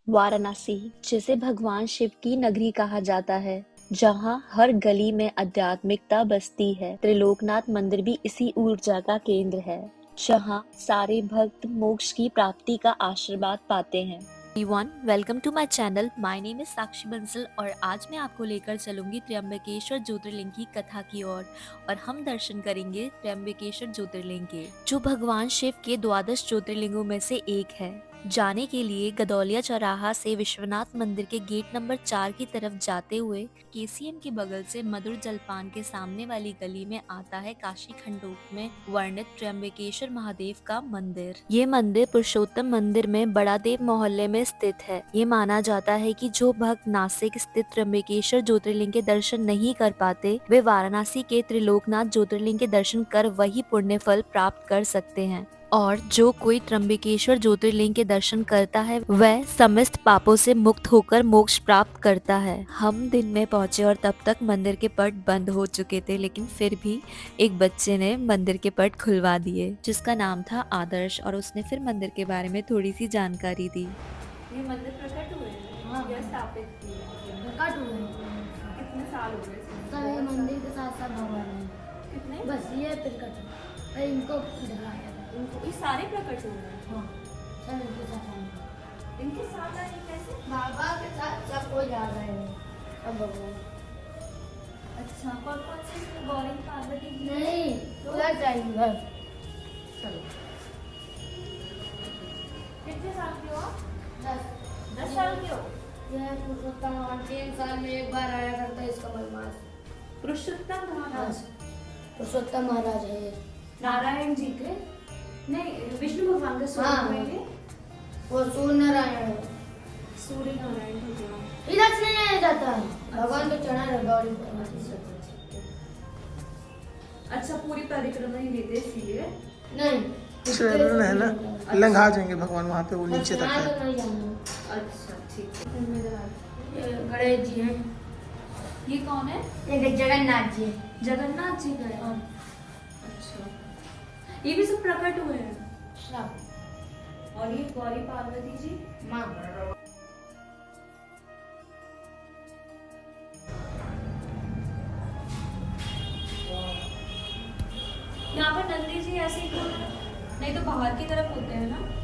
वाराणसी, जिसे भगवान शिव की नगरी कहा जाता है, जहाँ हर गली में आध्यात्मिकता बसती है। त्रिलोकनाथ मंदिर भी इसी ऊर्जा का केंद्र है, जहाँ सारे भक्त मोक्ष की प्राप्ति का आशीर्वाद पाते हैं। Everyone, welcome to my channel. My name is Sakshi Bansal और आज मैं आपको लेकर चलूंगी त्र्यंबकेश्वर ज्योतिर्लिंग की कथा की ओर और हम दर्शन करेंगे त्र्यंबकेश्वर ज्योतिर्लिंग के, जो भगवान शिव के द्वादश ज्योतिर्लिंगों में से एक है। जाने के लिए गदौलिया चौराहा से विश्वनाथ मंदिर के गेट नंबर 4 की तरफ जाते हुए केसीएम के बगल से मधुर जलपान के सामने वाली गली में आता है काशी खंडोक में वर्णित त्र्यंबकेश्वर महादेव का मंदिर। ये मंदिर पुरुषोत्तम मंदिर में बड़ा देव मोहल्ले में स्थित है। ये माना जाता है कि जो भक्त नासिक स्थित त्र्यंबकेश्वर ज्योतिर्लिंग के दर्शन नहीं कर पाते, वे वाराणसी के त्रिलोकनाथ ज्योतिर्लिंग के दर्शन कर वही पुण्य फल प्राप्त कर सकते हैं। और जो कोई त्र्यंबकेश्वर ज्योतिर्लिंग के दर्शन करता है, वह समस्त पापों से मुक्त होकर मोक्ष प्राप्त करता है। हम दिन में पहुंचे और तब तक मंदिर के पट बंद हो चुके थे, लेकिन फिर भी एक बच्चे ने मंदिर के पट खुलवा दिए, जिसका नाम था आदर्श, और उसने फिर मंदिर के बारे में थोड़ी सी जानकारी दी। ये मंदिर प्रकट हुए हैं हाँ या स्थापित किए हैं? प्रकट हुए हैं। कितने साल हो गए इसमें? सब ये मंदिर के साथ साथ भगवान है। कितने? बस ये प्रकट है, इनको दिखाया था। इनको ये सारे प्रकट हुए हैं। हाँ सब इनके साथ आए। इनके साथ आए कैसे? बाबा के साथ सब कोई जा रहे हैं, सब भगवान। अच्छा, कौन कौन से इसमें गौरी पार्वती जी? नहीं घर जाएंगे घर। चलो। कितने साल के हो आप? 10 10 साल के हो? यह पुरुषोत्तम भगवान 3 साल में एक बार आया करता है, इसका बदमाश। पुरुषोत्तम महाराज पुरुषोत्तम महाराज है ये। नारायण जी के? नहीं, विष्णु भगवान के स्वरूप हाँ। में ये वो सूर्य नारायण है। सूर्य नारायण भगवान। इधर से नहीं आया जाता है, भगवान को चढ़ा है गौरी पार्वती से। अच्छा, पूरी परिक्रमा ही देते इसीलिए? नहीं चरण है ना, लंघा जाएंगे भगवान वहाँ पे, वो नीचे तक यहाँ है। तक नहीं जाना। अच्छा, ठीक है। ये गणेश जी हैं, ये कौन है? ये जगन्नाथ जी हैं। जगन्नाथ जी का है। हाँ। अच्छा, ये भी सब प्रकट हुए हैं। सब और ये गौरी पार्वती जी? माँ यहाँ पर नंदी जी ऐसे ही क्यों है? नहीं तो बाहर की तरफ होते हैं ना?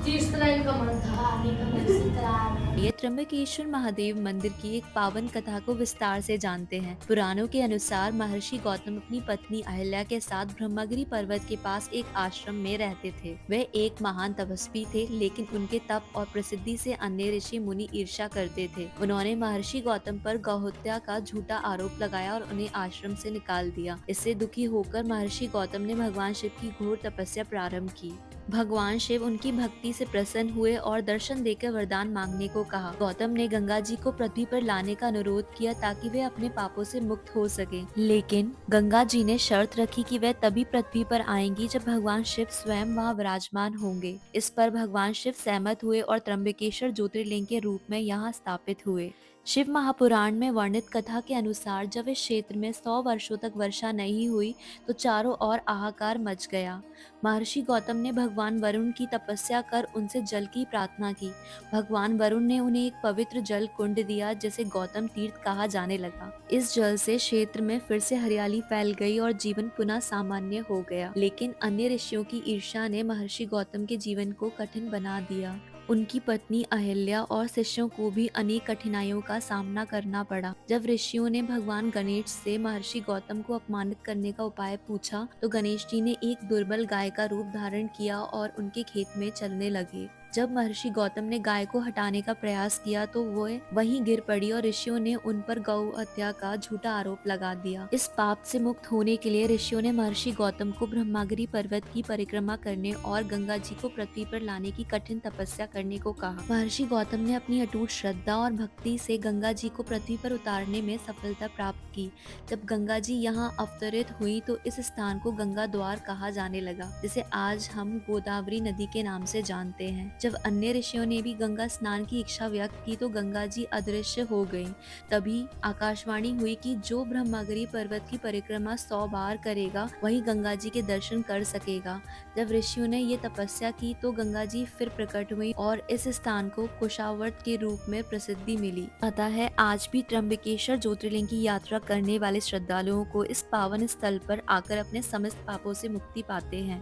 जिस तरह इनका मन था आने का मन इसी तरह आ गया। ये त्र्यंबकेश्वर महादेव मंदिर की एक पावन कथा को विस्तार से जानते हैं। पुराणों के अनुसार महर्षि गौतम अपनी पत्नी अहिल्या के साथ ब्रह्मगिरी पर्वत के पास एक आश्रम में रहते थे। वे एक महान तपस्वी थे, लेकिन उनके तप और प्रसिद्धि से अन्य ऋषि मुनि ईर्ष्या करते थे। उन्होंने महर्षि गौतम पर गौहत्या का झूठा आरोप लगाया और उन्हें आश्रम से निकाल दिया। इससे दुखी होकर महर्षि गौतम ने भगवान शिव की घोर तपस्या प्रारंभ की। भगवान शिव उनकी भक्ति से प्रसन्न हुए और दर्शन देकर वरदान मांगने को कहा। गौतम ने गंगा जी को पृथ्वी पर लाने का अनुरोध किया ताकि वे अपने पापों से मुक्त हो सके, लेकिन गंगा जी ने शर्त रखी कि वे तभी पृथ्वी पर आएंगी जब भगवान शिव स्वयं वहां विराजमान होंगे। इस पर भगवान शिव सहमत हुए और त्र्यंबकेश्वर ज्योतिर्लिंग के रूप में यहाँ स्थापित हुए। शिव महापुराण में वर्णित कथा के अनुसार जब इस क्षेत्र में 100 वर्षों तक वर्षा नहीं हुई तो चारों ओर हाहाकार मच गया। महर्षि गौतम ने भगवान वरुण की तपस्या कर उनसे जल की प्रार्थना की। भगवान वरुण ने उन्हें एक पवित्र जल कुंड दिया, जिसे गौतम तीर्थ कहा जाने लगा। इस जल से क्षेत्र में फिर से हरियाली फैल गई और जीवन पुनः सामान्य हो गया। लेकिन अन्य ऋषियों की ईर्ष्या ने महर्षि गौतम के जीवन को कठिन बना दिया। उनकी पत्नी अहिल्या और शिष्यों को भी अनेक कठिनाइयों का सामना करना पड़ा। जब ऋषियों ने भगवान गणेश से महर्षि गौतम को अपमानित करने का उपाय पूछा, तो गणेश जी ने एक दुर्बल गाय का रूप धारण किया और उनके खेत में चलने लगे। जब महर्षि गौतम ने गाय को हटाने का प्रयास किया तो वो वहीं गिर पड़ी और ऋषियों ने उन पर गौ हत्या का झूठा आरोप लगा दिया। इस पाप से मुक्त होने के लिए ऋषियों ने महर्षि गौतम को ब्रह्मगिरी पर्वत की परिक्रमा करने और गंगा जी को पृथ्वी पर लाने की कठिन तपस्या करने को कहा। महर्षि गौतम ने अपनी अटूट श्रद्धा और भक्ति से गंगा जी को पृथ्वी पर उतारने में सफलता प्राप्त की। जब गंगा जी यहाँ अवतरित हुई तो इस स्थान को गंगा द्वार कहा जाने लगा, जिसे आज हम गोदावरी नदी के नाम से जानते हैं। जब अन्य ऋषियों ने भी गंगा स्नान की इच्छा व्यक्त की तो गंगा जी अदृश्य हो गई। तभी आकाशवाणी हुई कि जो ब्रह्मगिरी पर्वत की परिक्रमा 100 बार करेगा वही गंगा जी के दर्शन कर सकेगा। जब ऋषियों ने ये तपस्या की तो गंगा जी फिर प्रकट हुई और इस स्थान को कुशावर्त के रूप में प्रसिद्धि मिली। पता है आज भी त्र्यंबकेश्वर ज्योतिर्लिंग की यात्रा करने वाले श्रद्धालुओं को इस पावन स्थल पर आकर अपने समस्त पापों से मुक्ति पाते हैं।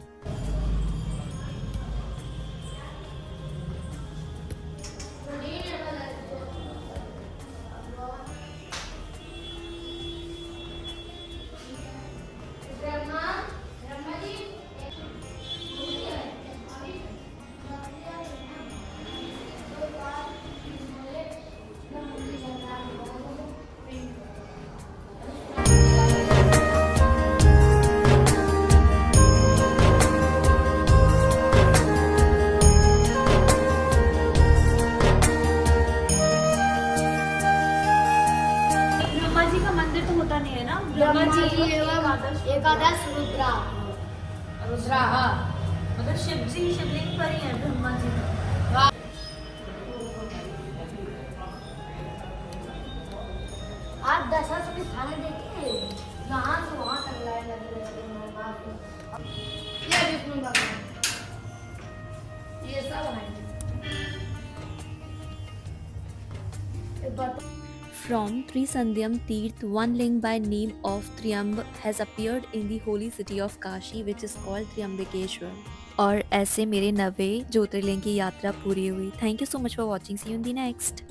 ब्रह्मा जी का मंदिर तो होता नहीं है ना, ब्रह्मा जी एवं एवं एकादश रुद्रा रुद्रा हाँ मतलब शिव जी शिवलिंग पर ही है ब्रह्मा जी का। आज दशा से खाने देखे यहाँ से वहाँ तक लाए लग रहे थे। ये विष्णु भगवान ये सब है। From Trisandhyam Tirth, one ling by name of Triamb has appeared in the holy city of Kashi, which is called Triambakeshwar. और ऐसे मेरे 90 ज्योतिर्लिंग की यात्रा पूरी हुई। Thank you so much for watching. See you in the next.